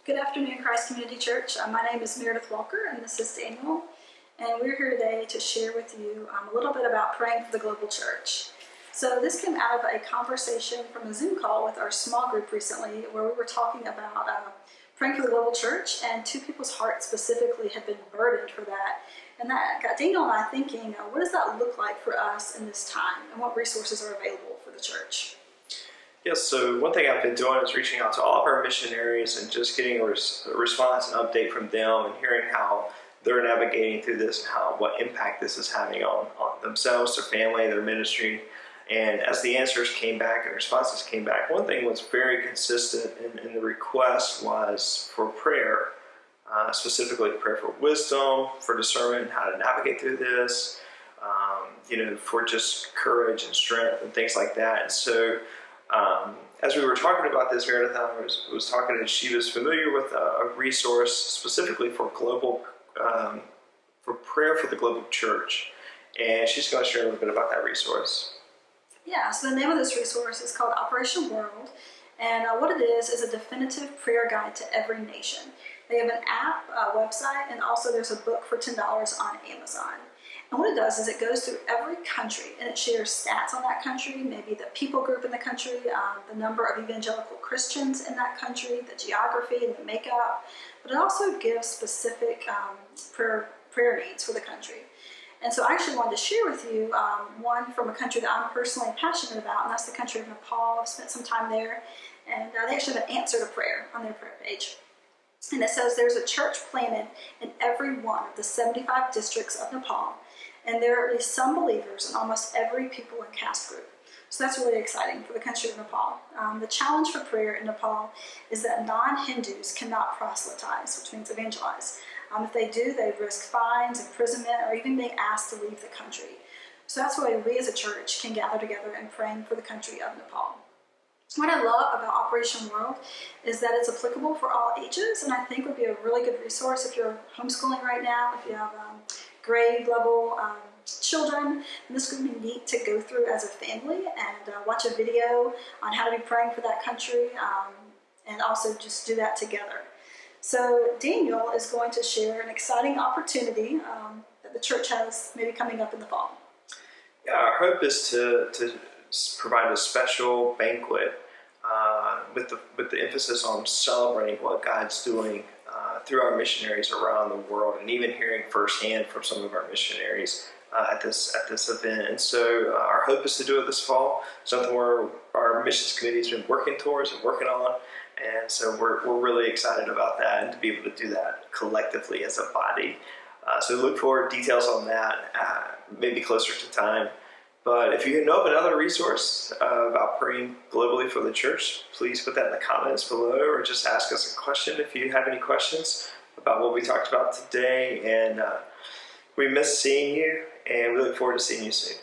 Good afternoon, Christ Community Church. My name is Meredith Walker, and this is Daniel. And we're here today to share with you a little bit about praying for the global church. So this came out of a conversation from a Zoom call with our small group recently, where we were talking about praying for the global church, and two people's hearts specifically had been burdened for that. And that got Daniel and I thinking, what does that look like for us in this time, and what resources are available for the church? Yes, so one thing I've been doing is reaching out to all of our missionaries and just getting a response and update from them and hearing how they're navigating through this and what impact this is having on themselves, their family, their ministry. And as the answers came back and responses came back, one thing was very consistent in the request was for prayer, specifically prayer for wisdom, for discernment, how to navigate through this, for just courage and strength and things like that. And so as we were talking about this, Meredith and I was talking, and she was familiar with a resource specifically for for prayer for the global church, and she's going to share a little bit about that resource. Yeah, so the name of this resource is called Operation World, and what it is a definitive prayer guide to every nation. They have an app, a website, and also there's a book for $10 on Amazon. And what it does is it goes through every country and it shares stats on that country, maybe the people group in the country, the number of evangelical Christians in that country, the geography and the makeup, but it also gives specific prayer needs for the country. And so I actually wanted to share with you one from a country that I'm personally passionate about, and that's the country of Nepal. I've spent some time there, and they actually have an answer to prayer on their prayer page. And it says there's a church planted in every one of the 75 districts of Nepal, and there are at least some believers in almost every people and caste group. So that's really exciting for the country of Nepal. The challenge for prayer in Nepal is that non-Hindus cannot proselytize, which means evangelize. If they do, they risk fines, imprisonment, or even being asked to leave the country. So that's why we as a church can gather together in praying for the country of Nepal. What I love about Operation World is that it's applicable for all ages, and I think would be a really good resource if you're homeschooling right now, if you have grade level children. And this would be neat to go through as a family and watch a video on how to be praying for that country and also just do that together. So Daniel is going to share an exciting opportunity that the church has maybe coming up in the fall. Yeah, our hope is to provide a special banquet with the emphasis on celebrating what God's doing through our missionaries around the world, and even hearing firsthand from some of our missionaries at this event. And so our hope is to do it this fall, something where our missions committee has been working towards and working on. And so we're really excited about that and to be able to do that collectively as a body. So look for details on that maybe closer to time. But if you know of another resource about praying globally for the church, please put that in the comments below, or just ask us a question if you have any questions about what we talked about today. And we miss seeing you, and we look forward to seeing you soon.